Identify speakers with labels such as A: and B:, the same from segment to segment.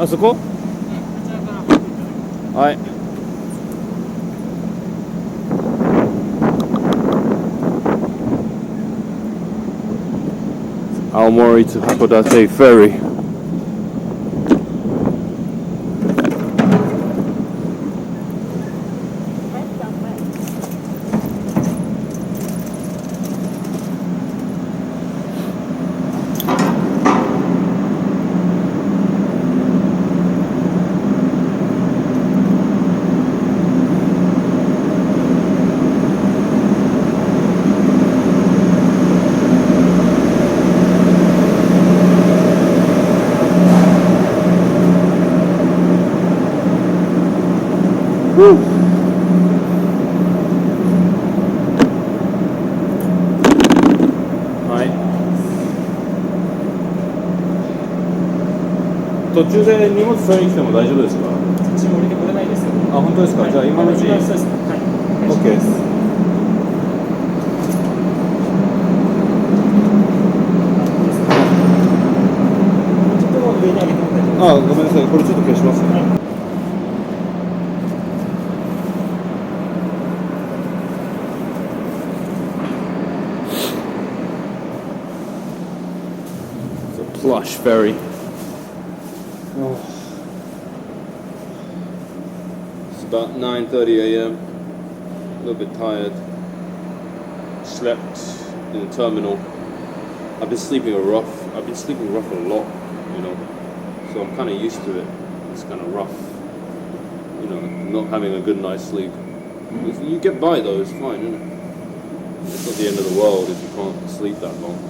A: あそこ？はい。青森 to 函館 ferry.はい。途中で荷物取りに来ても大丈夫ですか？
B: 途中降りてこれないですよ。
A: あ、本当ですか？はい、じゃあ今のうちに。
B: そうですね。はい。
A: OK です。
B: ちょっと上に上げても大丈夫です。
A: あ、ごめんなさい。これちょっと消しますね。
B: はい。
A: Plush ferry. Oh. It's about 9:30 a.m. A little bit tired. Slept in the terminal. I've been sleeping rough a lot, you know. So I'm kind of used to it. It's kind of rough, you know, not having a good night's sleep. You get by though, it's fine, isn't it? It's not the end of the world if you can't sleep that long.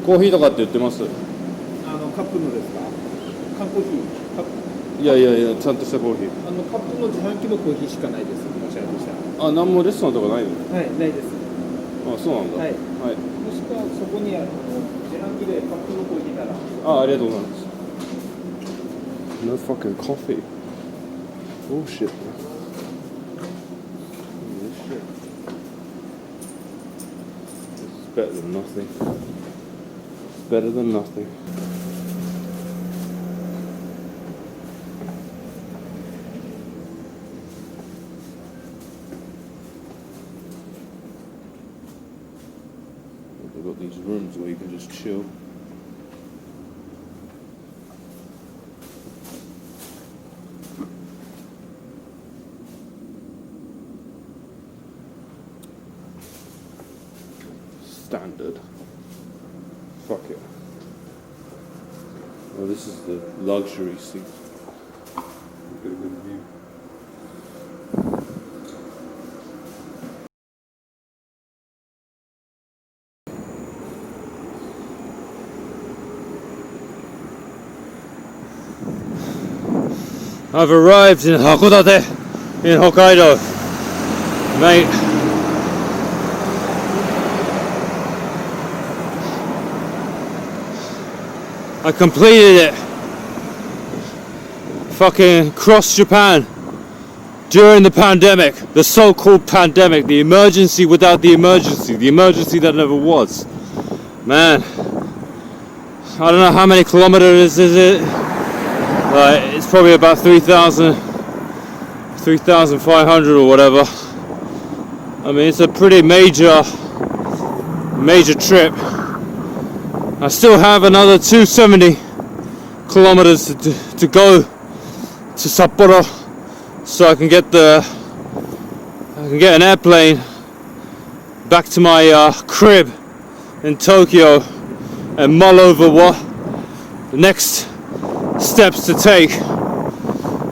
A: コーヒーとかって言ってます？
B: カップのですか？缶コーヒー。カップ。
A: いやいやいや、ちゃんとしたコーヒー。
B: カップの自販機のコーヒーしかないです。申し訳ないでした。
A: あ、なんもレストランとかないの？
B: はい、ないです。
A: あ、そうなんだ。
B: はい。
A: はい。
B: もしくはそこに自販機でカップのコーヒーなら。
A: あ、ありがとうございます。No fucking coffee. Bullshit. This shit. This is better than nothing. It's better than nothing. They've got these rooms where you can just chill. Standard. Fuck it. Oh, this is the luxury seat. Get a good view. I've arrived in函館, in Hokkaido, mate. I completed it. Fucking crossed Japan during the pandemic, the so-called pandemic, the emergency without the emergency that never was. Man, I don't know how many kilometers is it. It's probably about 3,500 or whatever. I mean, it's a pretty major trip. I still have another 270 kilometers to go to Sapporo, so I can get an airplane back to my crib in Tokyo and mull over what the next steps to take.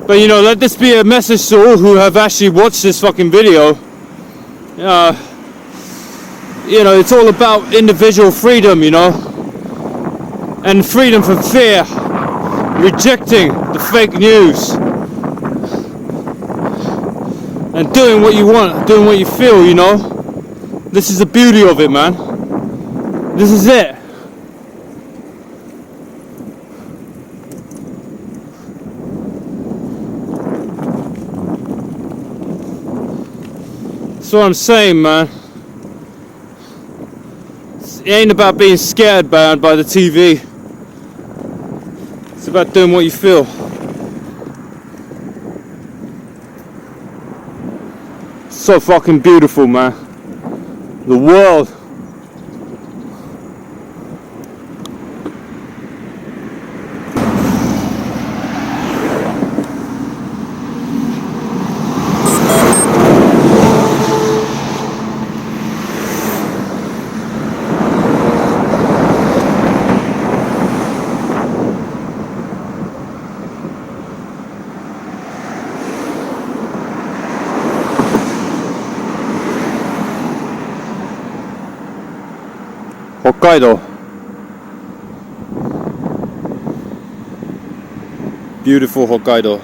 A: But you know, let this be a message to all who have actually watched this fucking video. You know, it's all about individual freedom, you know, and freedom from fear, rejecting the fake news, and doing what you want, doing what you feel, you know. This is the beauty of it, man. This is it. That's what I'm saying, man. It ain't about being scared by the TV. It's about doing what you feel. So fucking beautiful, man. The world. Hokkaido. Beautiful Hokkaido.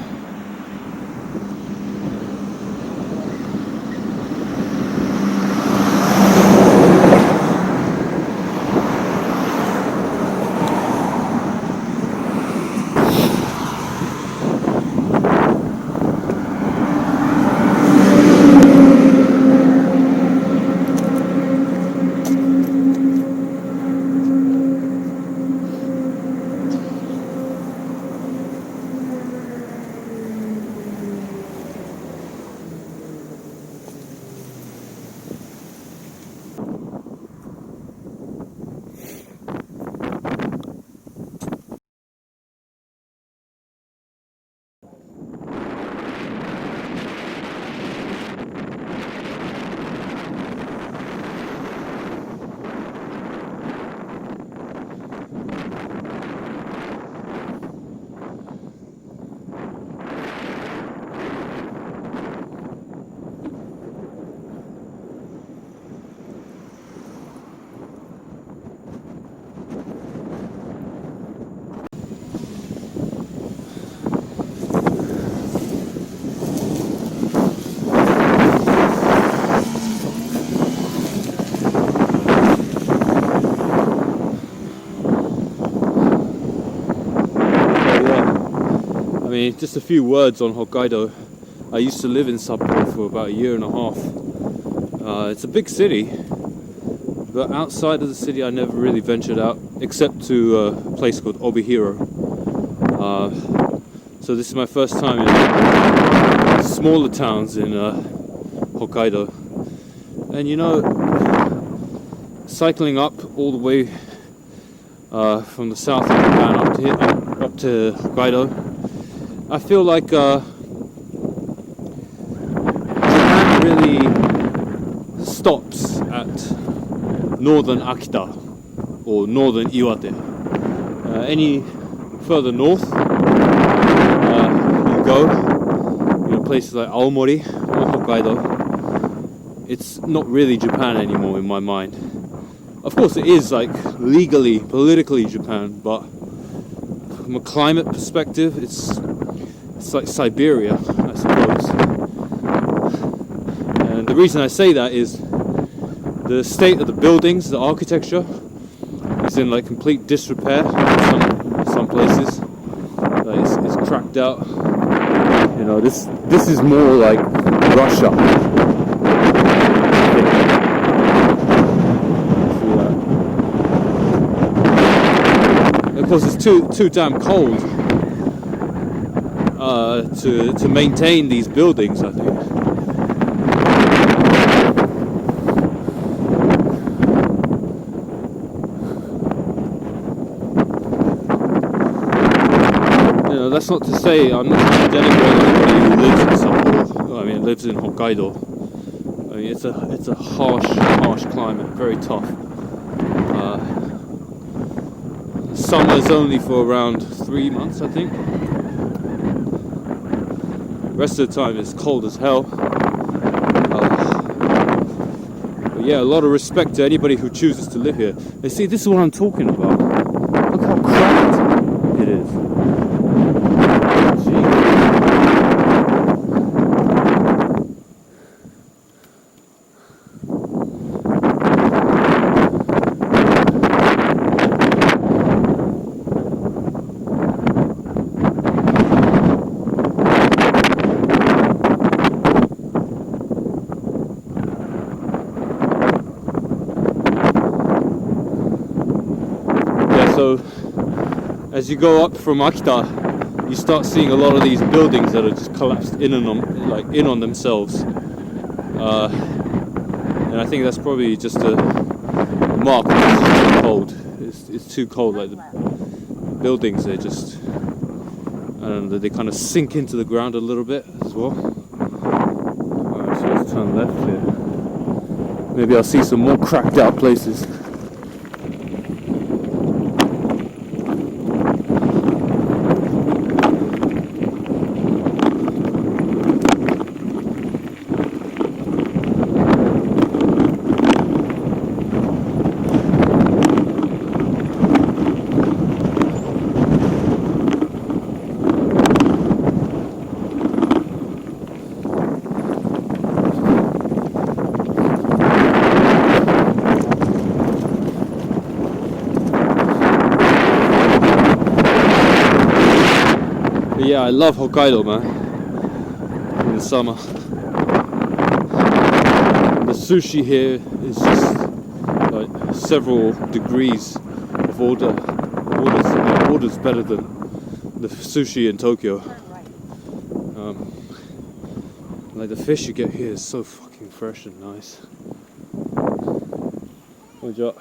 A: Just a few words on Hokkaido. I used to live in Sapporo for about a year and a half. It's a big city, but outside of the city I never really ventured out, except to a place called Obihiro. So this is my first time in smaller towns in Hokkaido. And you know, cycling up all the way from the south of Japan up to Hokkaido, I feel like Japan really stops at northern Akita or northern Iwate. Any further north you go, you know, places like Aomori or Hokkaido, it's not really Japan anymore in my mind. Of course it is like legally, politically Japan, but from a climate perspective, it's like Siberia, I suppose. And the reason I say that is the state of the buildings, the architecture is in like complete disrepair in some places. It's cracked out. You know, this is more like Russia. See that? course, it's too damn cold to maintain these buildings, I think. That's not to say I'm not trying to denigrate anybody who lives in Sapporo. I mean, lives in Hokkaido. I mean, it's a harsh climate, very tough. Summer's only for around 3 months, I think. The rest of the time it's cold as hell. But yeah, a lot of respect to anybody who chooses to live here. You see, this is what I'm talking about. Look how cracked it is. So as you go up from Akita, you start seeing a lot of these buildings that are just collapsed in on themselves, and I think that's probably just a mark that it's too cold. It's too cold. Like the buildings, they just, I don't know, they kind of sink into the ground a little bit as well. Alright, so let's turn left here. Maybe I'll see some more cracked out places. Yeah, I love Hokkaido, man, in the summer. The sushi here is just like several degrees of orders better than the sushi in Tokyo. Like the fish you get here is so fucking fresh and nice. Konnichiwa.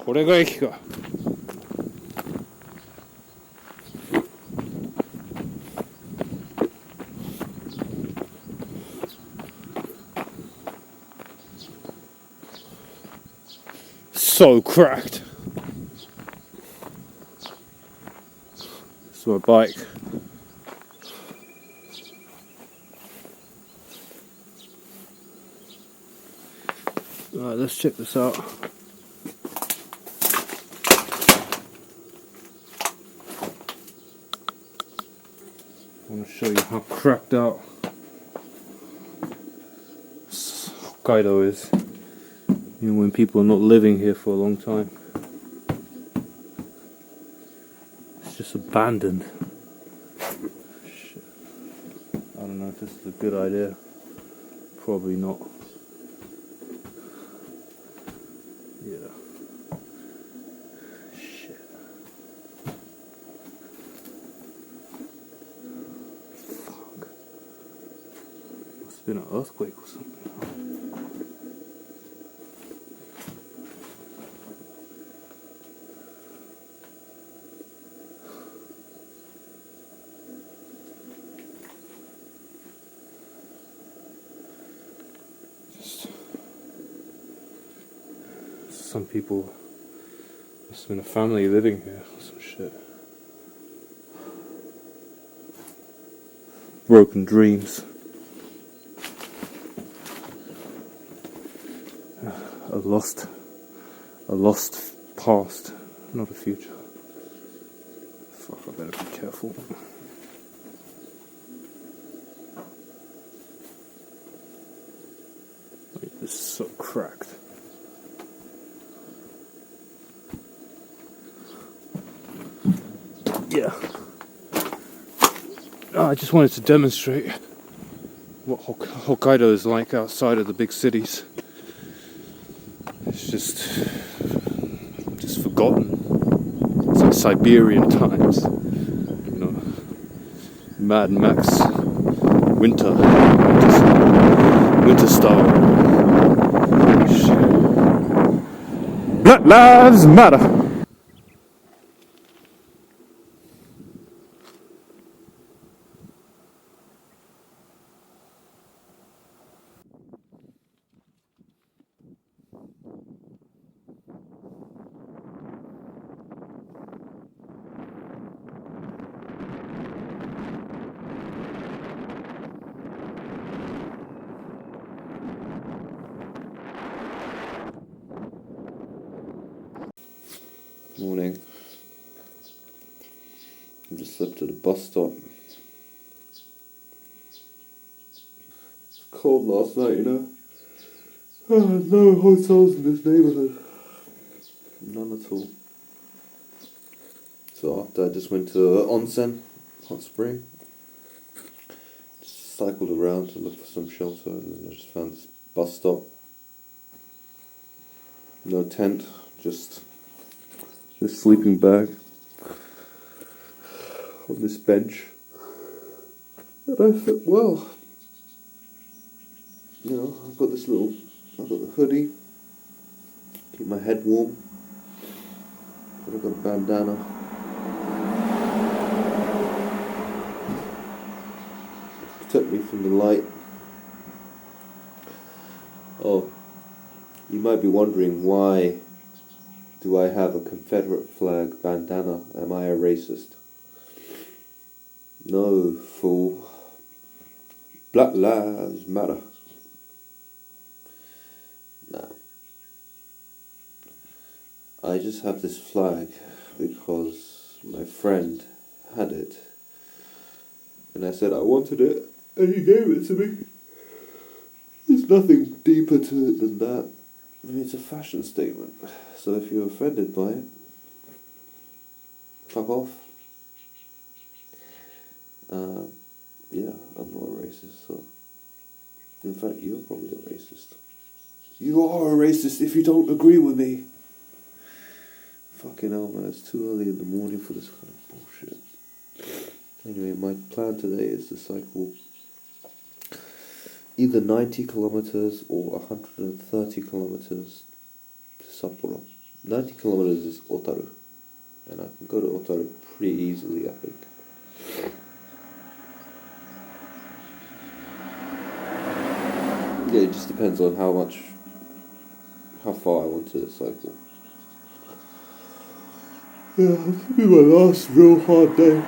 A: これが駅か。So cracked. It's my bike. Alright, let's check this out. I want to show you how cracked out Hokkaido is. You know, when people are not living here for a long time. It's just abandoned. Shit. I don't know if this is a good idea. Probably not. Yeah. Shit. Fuck. Must have been an earthquake or something. Some people, must have been a family living here or some shit. broken dreams. A lost past, not a future. Fuck, I better be careful. Wait, this is so cracked. Yeah. I just wanted to demonstrate what Hokkaido is like outside of the big cities. It's just forgotten. It's like Siberian times, you know. Mad Max, winter style. Shit. Black Lives Matter. Morning. I just slept at a bus stop. It's cold last night, you know. No hotels in this neighbourhood. None at all. So after I just went to Onsen, hot spring. Just cycled around to look for some shelter and then I just found this bus stop. No tent, just sleeping bag on this bench, and I fit well. You know, I've got the hoodie, keep my head warm, and I've got a bandana. Protect me from the light. Oh, you might be wondering why do I have a Confederate flag bandana? Am I a racist? No, fool. Black Lives Matter. Nah. I just have this flag because my friend had it. And I said I wanted it, and he gave it to me. There's nothing deeper to it than that. I mean, it's a fashion statement. So if you're offended by it, fuck off. Yeah, I'm not a racist, so... In fact, you're probably a racist. You are a racist if you don't agree with me. Fucking hell, man, it's too early in the morning for this kind of bullshit. Anyway, my plan today is to cycle either 90 kilometers or 130 kilometers to Sapporo. 90 kilometers is Otaru, and I can go to Otaru pretty easily, I think. Yeah, it just depends on how far I want to cycle. Yeah, this will be my last real hard day.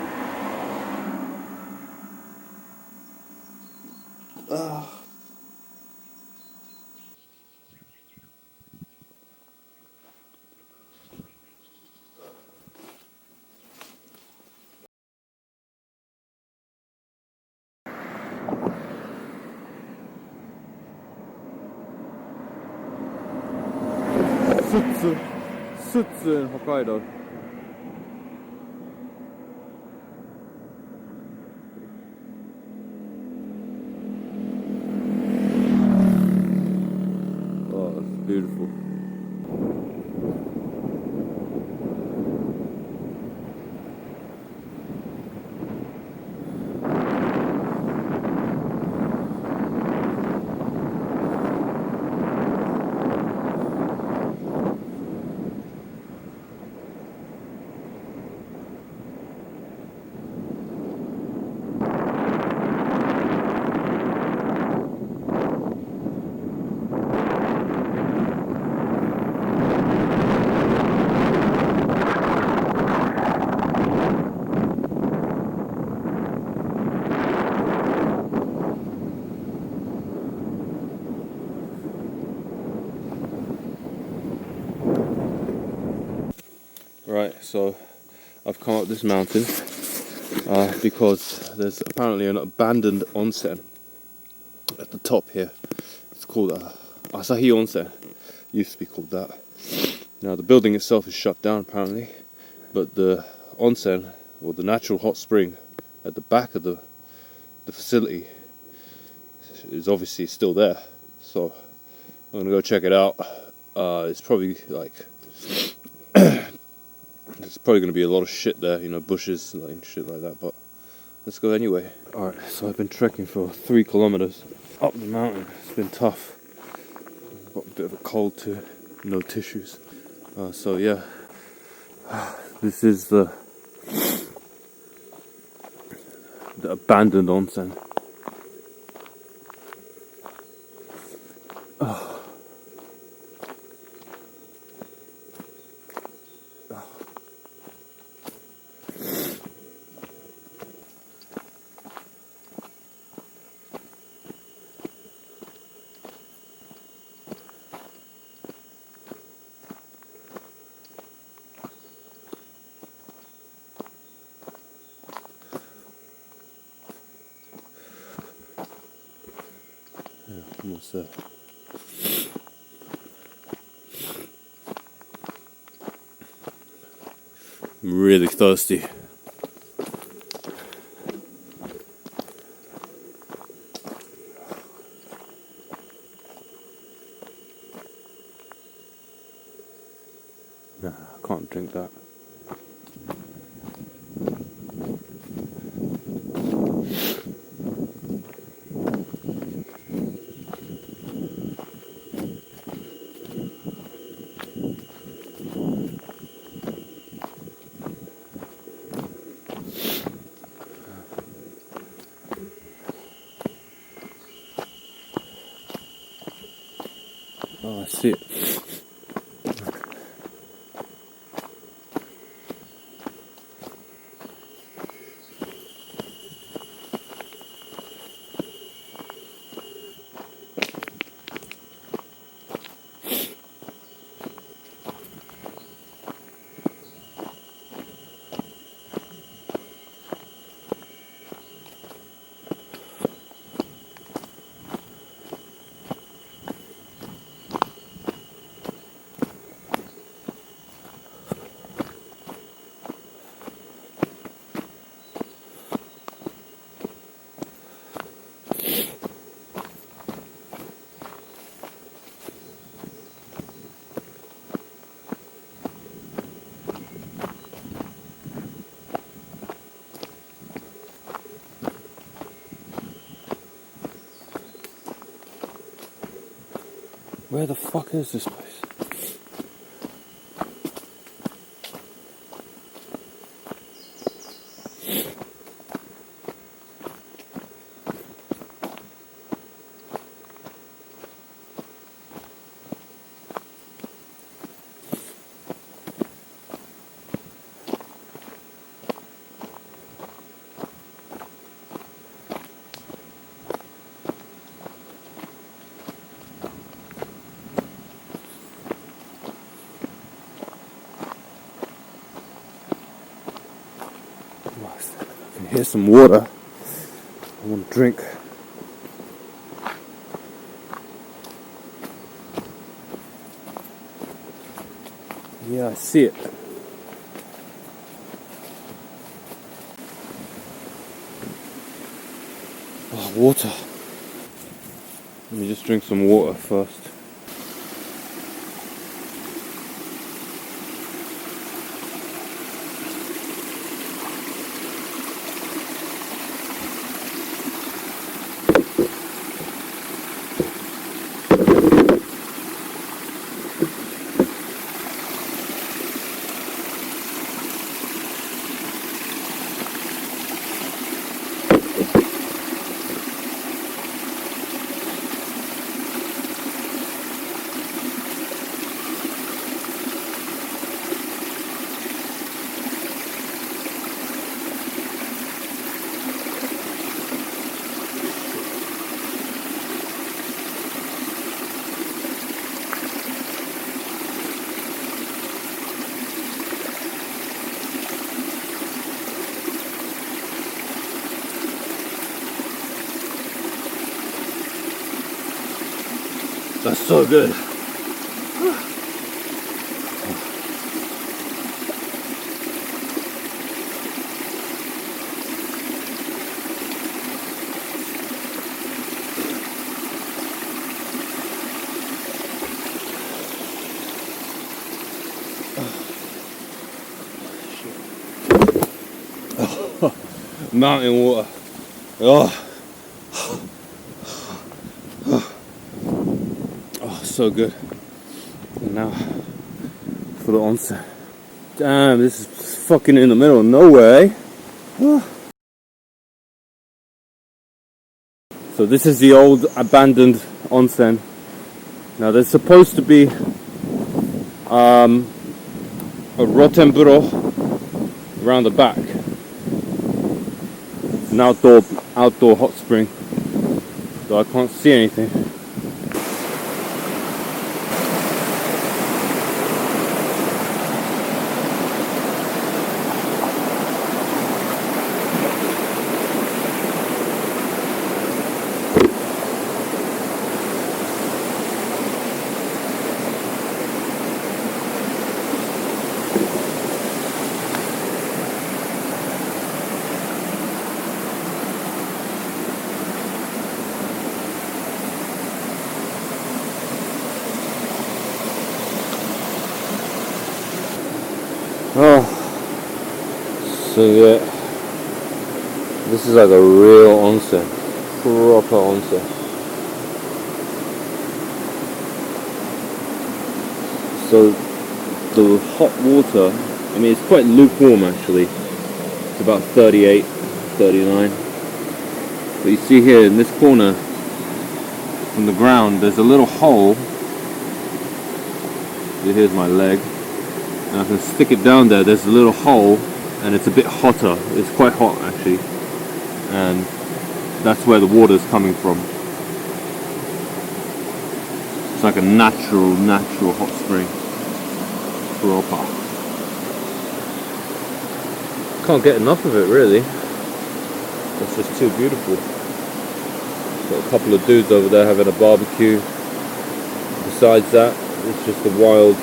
A: Sutsu in Hokkaido. Oh, it's beautiful. so I've come up this mountain because there's apparently an abandoned onsen at the top here. It's called Asahi Onsen. Used to be called that. Now the building itself is shut down apparently, but the onsen, or the natural hot spring at the back of the facility, is obviously still there. So I'm gonna go check it out. It's probably like there's probably gonna be a lot of shit there, you know, bushes and shit like that. But let's go anyway. All right, so I've been trekking for 3 kilometers up the mountain. It's been tough. I've got a bit of a cold too. No tissues. So yeah, this is the abandoned onsen. Almost there. I'm really thirsty. Nah, I can't drink that. Oh, I see it. Where the fuck is this place? I can hear some water. I want to drink. Yeah, I see it. Oh, water. Let me just drink some water first. That's so good. Mountain water. Oh, so good. And now for the onsen. Damn, this is fucking in the middle of nowhere. So this is the old abandoned onsen. Now there's supposed to be a rottenburo around the back. An outdoor hot spring, so I can't see anything. Oh, so yeah, this is like a real onsen, proper onsen. So the hot water, I mean it's quite lukewarm actually, it's about 38, 39. But you see here in this corner, from the ground, there's a little hole. Here's my leg. And I can stick it down there, there's a little hole, and it's a bit hotter. It's quite hot actually. And that's where the water is coming from. It's like a natural hot spring. Proper. Can't get enough of it really. It's just too beautiful. Got a couple of dudes over there having a barbecue. Besides that, it's just a wild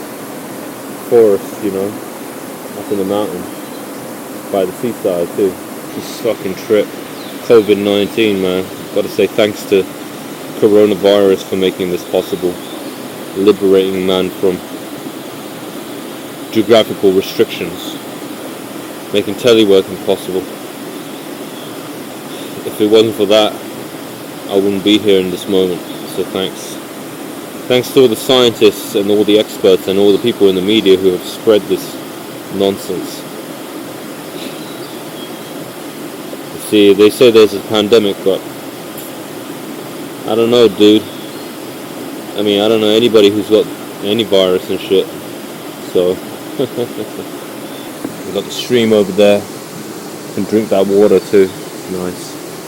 A: forest, you know, up in the mountain by the seaside too. This fucking trip. COVID-19, man. Gotta say thanks to coronavirus for making this possible. Liberating man from geographical restrictions. Making teleworking possible. If it wasn't for that, I wouldn't be here in this moment. So thanks. Thanks to all the scientists and all the experts and all the people in the media who have spread this nonsense. You see, they say there's a pandemic, but I don't know, dude. I mean, I don't know anybody who's got any virus and shit. So, we've got the stream over there. You can drink that water too. Nice.